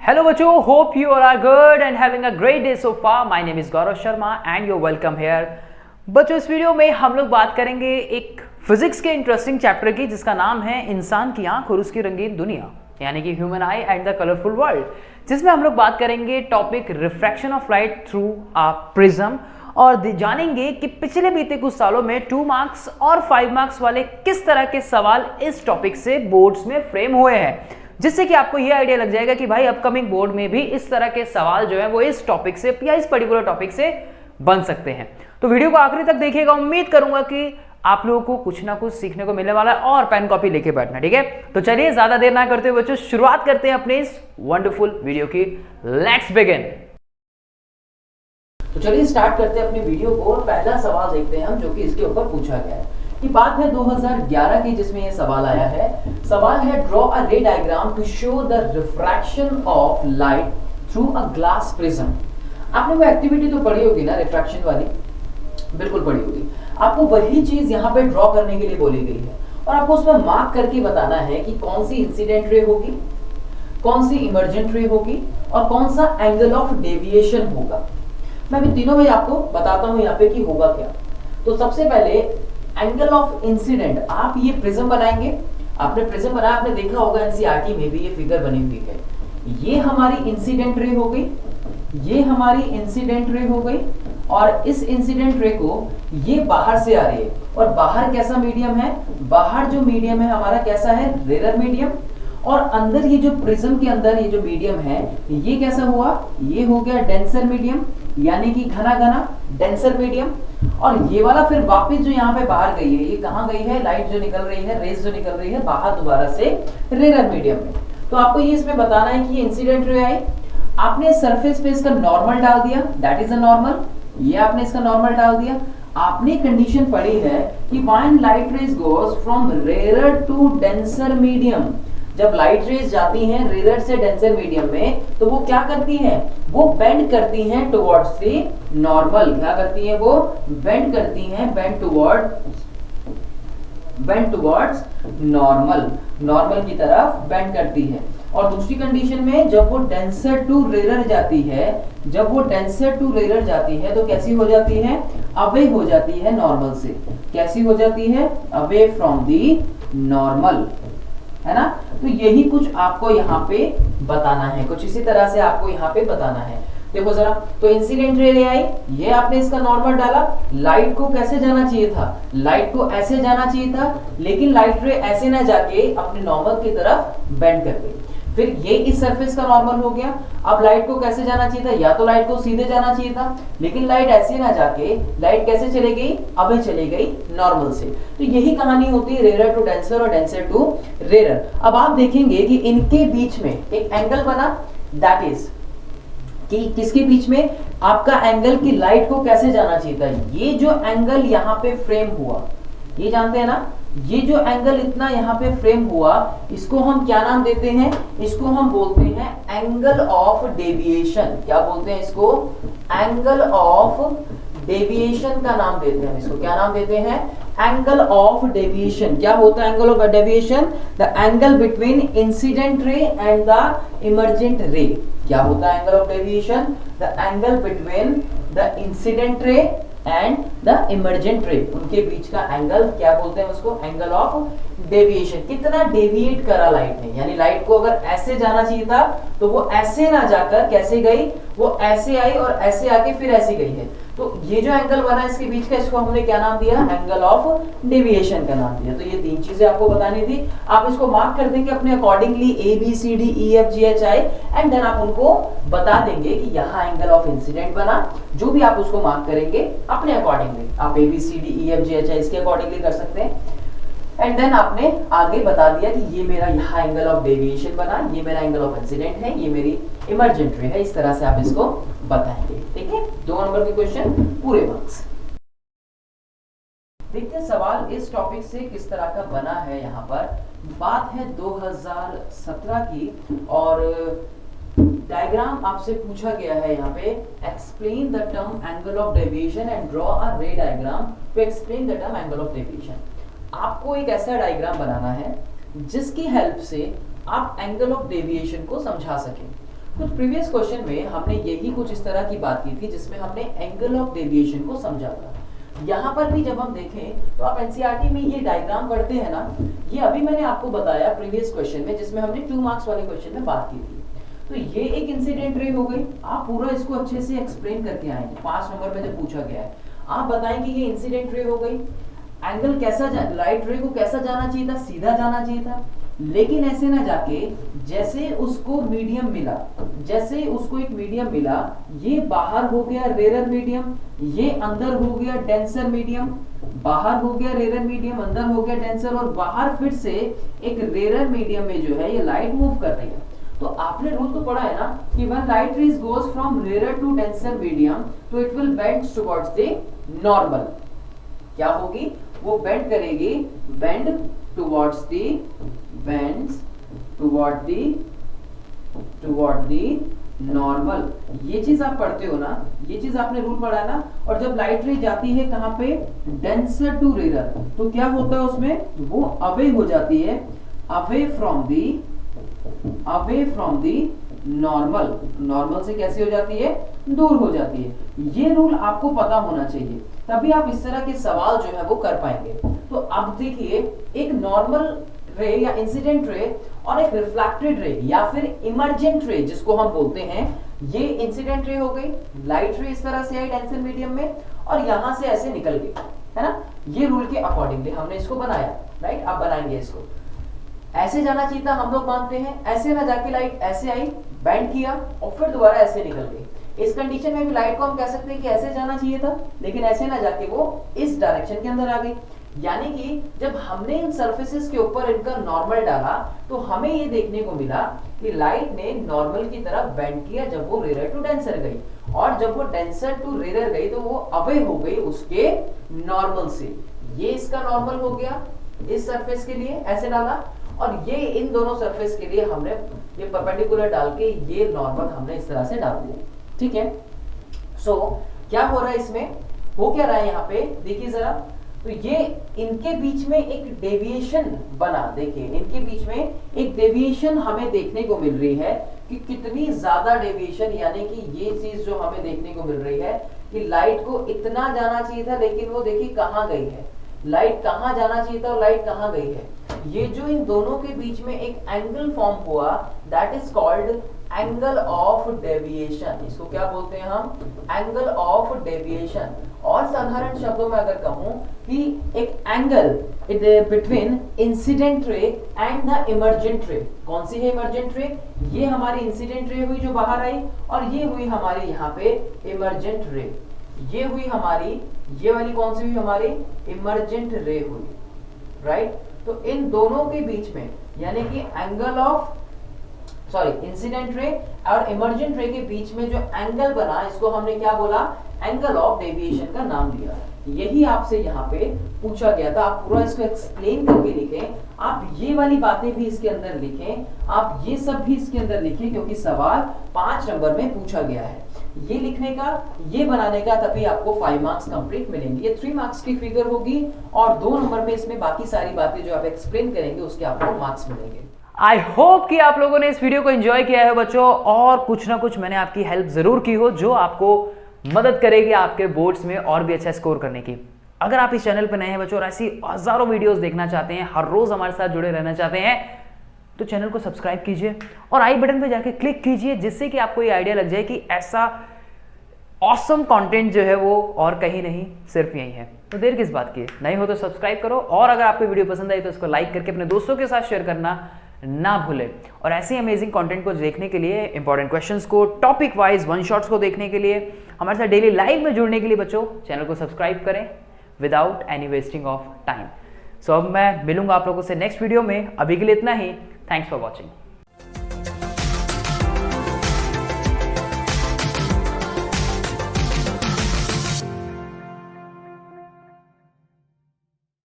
Hello बच्चों, hope you all are good and having a great day so far. My name is Gaurav Sharma and you're welcome here. बच्चों इस video में हम लोग बात करेंगे एक फिजिक्स के इंटरेस्टिंग चैप्टर की जिसका नाम है इंसान की आंख और उसकी रंगीन दुनिया, यानी कि human I and the colourful world, जिसमें हम लोग बात करेंगे topic refraction of light through a prism और जानेंगे कि पिछले बीते कुछ सालों में 2 मार्क्स और 5 मार्क्स वाले किस तरह के सवाल इस टॉपिक से बोर्ड्स में फ्रेम हुए हैं, जिससे कि आपको ये आइडिया लग जाएगा कि भाई अपकमिंग बोर्ड में भी इस तरह के सवाल जो है वो इस टॉपिक से या इस पर्टिकुलर टॉपिक से बन सकते हैं। तो वीडियो को आखिरी तक देखिएगा, उम्मीद करूंगा कि आप लोगों को कुछ ना कुछ सीखने को मिलने वाला है और पेन कॉपी लेके बैठना, ठीक है। तो चलिए ज्यादा देर ना करते हुए बच्चों शुरुआत करते हैं अपने इस वंडरफुल वीडियो की। Let's begin. तो चलिए स्टार्ट करते हैं अपनी वीडियो को और पहला सवाल देखते हैं हम, जो कि इसके ऊपर पूछा गया है। ये बात है 2011 की जिसमें ये सवाल आया है। सवाल है draw a ray diagram to show the refraction of light through a glass prism. आपने वो एक्टिविटी तो पढ़ी होगी ना, रिफ्रैक्शन वाली, बिल्कुल पढ़ी होगी। आपको वही चीज यहाँ पे ड्रॉ करने के लिए बोली गई है और आपको उसमें मार्क करके बताना है कि कौन सी इंसिडेंट रे होगी, कौन सी इमर्जेंट रे होगी और कौन सा एंगल ऑफ डेविएशन होगा। मैं भी तीनों में आपको बताता हूं यहाँ पे कि होगा क्या। तो सबसे पहले एंगल ऑफ इंसिडेंट, आप ये प्रिज्म बनाएंगे। आपने प्रिज्म बनाया, आपने देखा होगा एनसीईआरटी में भी ये फिगर बनी हुई है। ये हमारी इंसिडेंट रे हो गई, ये हमारी इंसिडेंट रे हो गई और इस इंसिडेंट रे को ये बाहर से आ रही है और बाहर कैसा मीडियम है, बाहर जो मीडियम है हमारा कैसा है, रेयर मीडियम। और अंदर ये जो प्रिज्म के अंदर ये जो मीडियम है ये कैसा हुआ, ये हो गया डेंसर मीडियम, यानी कि घना घना डेंसर मीडियम। और ये वाला फिर वापस जो यहाँ पे बाहर गई है, ये कहाँ गई है, लाइट जो निकल रही है, रेज जो निकल रही है बाहर दोबारा से रेयर मीडियम में। तो आपको ये इसमें बताना है कि ये इंसिडेंट रे आई। आपने सरफेस पे इसका नॉर्मल डाल दिया, दैट इज अ नॉर्मल। ये आपने इसका नॉर्मल डाल दिया। आपने कंडीशन पढ़ी है कि when light rays goes from rare to denser medium, जब लाइट रेज जाती हैं रेयर से डेंसर मीडियम में तो वो क्या करती हैं, वो बेंड करती हैं टुवर्ड्स द नॉर्मल। क्या करती हैं वो, बेंड करती हैं, बेंड टुवर्ड्स नॉर्मल, नॉर्मल की तरफ बेंड करती है। और दूसरी कंडीशन में जब वो डेंसर टू रेयर जाती है, जब वो डेंसर टू रेयर जाती है तो कैसी हो जाती है, अवे हो जाती है नॉर्मल से। कैसी हो जाती है, अवे फ्रॉम दी नॉर्मल, है ना। तो यही कुछ आपको यहाँ पे बताना है, कुछ इसी तरह से आपको यहाँ पे बताना है। देखो जरा, तो इंसिडेंट रे आई, ये आपने इसका नॉर्मल डाला। लाइट को कैसे जाना चाहिए था, लाइट को ऐसे जाना चाहिए था, लेकिन लाइट रे ऐसे ना जाके अपने नॉर्मल की तरफ बेंड कर गई। फिर ये इस सरफेस का नॉर्मल हो गया। अब लाइट को कैसे जाना चाहिए था, या तो लाइट को सीधे जाना चाहिए था, लेकिन लाइट ऐसे ना जाके लाइट कैसे चली गई, अब चली गई नॉर्मल से। तो यही कहानी होती है रेयर टू डेंसर और डेंसर टू रेयर। अब आप देखेंगे कि इनके बीच में एक एंगल बना, दैट इज कि किसके बीच में, आपका एंगल की लाइट को कैसे जाना चाहिए था। ये जो एंगल यहाँ पे फ्रेम हुआ, ये जानते हैं ना, ये जो एंगल इतना यहाँ पे फ्रेम हुआ, इसको हम क्या नाम देते हैं, इसको हम बोलते हैं एंगल ऑफ डेविएशन। क्या बोलते हैं इसको, एंगल ऑफ डेविएशन का नाम देते हैं इसको। क्या नाम देते हैं, एंगल ऑफ डेविएशन। क्या होता है angle of deviation, the angle between incident ray and the emergent रे। क्या होता है angle of deviation, the angle between the incident ray and the emergent रे, उनके बीच का एंगल क्या बोलते हैं उसको, एंगल ऑफ डेविएशन। कितना डेविएट करा लाइट ने, यानी लाइट को अगर ऐसे जाना चाहिए था तो वो ऐसे ना जाकर कैसे गई, वो ऐसे आई और ऐसे आके फिर ऐसे गई है। तो ये जो एंगल बना इसके बीच का, इसको हमने क्या नाम दिया, एंगल ऑफ डेविएशन का नाम दिया। तो ये 3 चीजें आपको बतानी थी। आप इसको मार्क कर देंगे अपने accordingly, A B C D E F G H I, and then आप उनको बता देंगे कि यहाँ एंगल ऑफ इंसिडेंट बना। जो भी आप उसको मार्क करेंगे अपने अकॉर्डिंगली, आप A B C D E F G H I इसके अकॉर्डिंगली कर सकते हैं। एंड देन आपने आगे बता दिया कि ये मेरा यहाँ एंगल ऑफ डेविएशन बना, ये मेरा एंगल ऑफ इंसिडेंट है, ये मेरी इमर्जेंट रे है। इस तरह से आप इसको बताएंगे, ठीक है। 2 नंबर के क्वेश्चन पूरे मार्क्स। देखते हैं सवाल इस टॉपिक से किस तरह का बना है। यहाँ पर बात है 2017 की और डायग्राम आपसे पूछा गया है यहाँ पे, explain the term angle of deviation and draw a ray diagram to explain the term angle of deviation. आपको एक ऐसा डायग्राम बनाना है जिसकी हेल्प से आप एंगल ऑफ डेविएशन को समझा सकें। कुछ प्रीवियस क्वेश्चन में हमने यही कुछ इस तरह की बात की थी जिसमें हमने एंगल ऑफ डेविएशन को समझा था। यहाँ पर भी जब हम देखें तो आप एनसीईआरटी में ये डायग्राम पढ़ते हैं ना, ये अभी मैंने आपको बताया प्रीवियस क्वेश्चन में जिसमें हमने 2 मार्क्स वाले क्वेश्चन में बात की थी। तो ये एक इंसिडेंट रे हो गई, आप पूरा इसको अच्छे से एक्सप्लेन करके आएंगे। 5 नंबर में जब पूछा गया है आप बताएंगे ये इंसिडेंट रे हो गई, एंगल कैसा लाइट रे को कैसा जाना चाहिए था, सीधा जाना चाहिए था, लेकिन ऐसे ना जाके जैसे उसको मीडियम मिला, जैसे उसको एक मीडियम मिला, ये बाहर हो गया रेरर मीडियम, ये अंदर हो गया डेंसर मीडियम, बाहर हो गया रेरर मीडियम, अंदर हो गया डेंसर, और बाहर फिर से एक रेरर मीडियम में जो है ये लाइट मूव कर रही है। तो आपने रूल तो पढ़ा है ना कि when light rays goes from rarer to denser medium तो it will bend towards the normal. क्या होगी? वो बेंड करेगी, बेंड टुवर्ड्स द नॉर्मल। ये चीज आप पढ़ते हो ना, ये चीज आपने रूल पढ़ा ना। और जब लाइट रे जाती है कहां पे? डेंसर टू रेरर, तो क्या होता है उसमें? वो अवे हो जाती है, away from the normal. Normal से कैसे हो जाती है? दूर हो जाती है। ये रूल आपको पता होना चाहिए, तभी आप इस तरह के सवाल जो है वो कर पाएंगे। तो अब देखिए, एक नॉर्मल रे या इंसिडेंट रे और एक रिफ्लेक्टेड रे या फिर इमर्जेंट रे जिसको हम बोलते हैं, ये इंसिडेंट रे हो गई। लाइट रे इस तरह से आई डेंसर मीडियम में और यहां से ऐसे निकल गई, है ना। ये रूल के अकॉर्डिंगली हमने इसको बनाया, राइट। अब बनाएंगे इसको। ऐसे जाना चाहिए था, हम लोग मानते हैं। ऐसे ना जाके लाइट ऐसे आई, बैंड किया और फिर दोबारा ऐसे निकल गई। इस कंडीशन में भी लाइट को हम कह सकते हैं कि ऐसे जाना चाहिए था, लेकिन ऐसे ना जाके वो इस डायरेक्शन के अंदर आ गई। यानी कि जब हमने इन सरफेसेस के ऊपर इनका नॉर्मल डाला तो हमें ये देखने को मिला कि लाइट ने नॉर्मल की तरफ बेंड किया जब वो रेरर टू डेंसर गई, और जब वो डेंसर टू रेरर गई तो वो अवे हो गई उसके नॉर्मल से। ये इसका नॉर्मल हो गया इस सरफेस के लिए, ऐसे डाला, और ये इन दोनों सरफेस के लिए हमने ये परपेंडिकुलर डाल के ये नॉर्मल हमने इस तरह से डाल दिया, ठीक है। सो क्या हो रहा है इसमें? हो क्या रहा है यहाँ पे? देखिए जरा, तो ये इनके बीच में एक डेविएशन बना। देखिए इनके बीच में एक डेविएशन हमें देखने को मिल रही है कि कितनी ज्यादा डेविएशन, यानी कि ये चीज जो हमें देखने को मिल रही है कि लाइट को इतना जाना चाहिए था, लेकिन वो देखिए कहाँ गई है। लाइट कहाँ जाना चाहिए था और लाइट कहाँ गई है। ये जो इन दोनों के बीच में एक एंगल फॉर्म हुआ, that is called angle of deviation. इसको क्या बोलते हैं हम? Angle of deviation. और साधारण शब्दों में अगर कहूं कि एक angle between incident ray and the emergent रे। कौन सी है इमर्जेंट रे? ये हमारी इंसिडेंट रे हुई जो बाहर आई, और ये हुई हमारी यहाँ पे इमर्जेंट रे। ये हुई हमारी, ये वाली कौन सी हुई? हमारी इमर्जेंट रे हुई, राइट। तो इन दोनों के बीच में, यानी कि एंगल ऑफ इंसिडेंट रे और इमर्जेंट रे के बीच में जो एंगल बना, इसको हमने क्या बोला? एंगल ऑफ डेविएशन का नाम दिया। यही आपसे यहाँ पे पूछा गया था। आप पूरा इसको एक्सप्लेन करके लिखें, आप ये वाली बातें भी इसके अंदर लिखें, आप ये सब भी इसके अंदर लिखें, क्योंकि सवाल 5 नंबर में पूछा गया है। ये लिखने का, ये बनाने का, तभी आपको 5 मार्क्स कंप्लीट मिलेंगे। ये 3 मार्क्स की फिगर होगी और 2 नंबर में इसमें बाकी सारी बातें जो आप एक्सप्लेन करेंगे उसके आपको मार्क्स मिलेंगे। आई होप कि आप लोगों ने इस वीडियो को एंजॉय किया है बच्चों, और कुछ ना कुछ मैंने आपकी हेल्प जरूर की हो जो आपको मदद करेगी आपके बोर्ड्स में और भी अच्छा स्कोर करने की। अगर आप इस चैनल पर नए हैं बच्चों और ऐसी हजारों वीडियोस देखना चाहते हैं, हर रोज हमारे साथ जुड़े रहना चाहते हैं, तो चैनल को सब्सक्राइब कीजिए और आई बटन पे जाके क्लिक कीजिए, जिससे कि आपको ये आइडिया लग जाए कि ऐसा ऑसम कंटेंट जो है वो और कहीं नहीं, सिर्फ यही है। तो देर किस बात की? नहीं हो तो सब्सक्राइब करो, और अगर आपको वीडियो पसंद आई तो इसको लाइक करके अपने दोस्तों के साथ शेयर करना ना भूलें। और ऐसे अमेजिंग कंटेंट को देखने के लिए, इंपॉर्टेंट क्वेश्चंस को टॉपिक वाइज वन शॉट्स को देखने के लिए, हमारे साथ डेली लाइव में जुड़ने के लिए बच्चों चैनल को सब्सक्राइब करें without any wasting of time. So अब मैं मिलूंगा आप लोगों से नेक्स्ट वीडियो में। अभी के लिए इतना ही। Thanks for watching.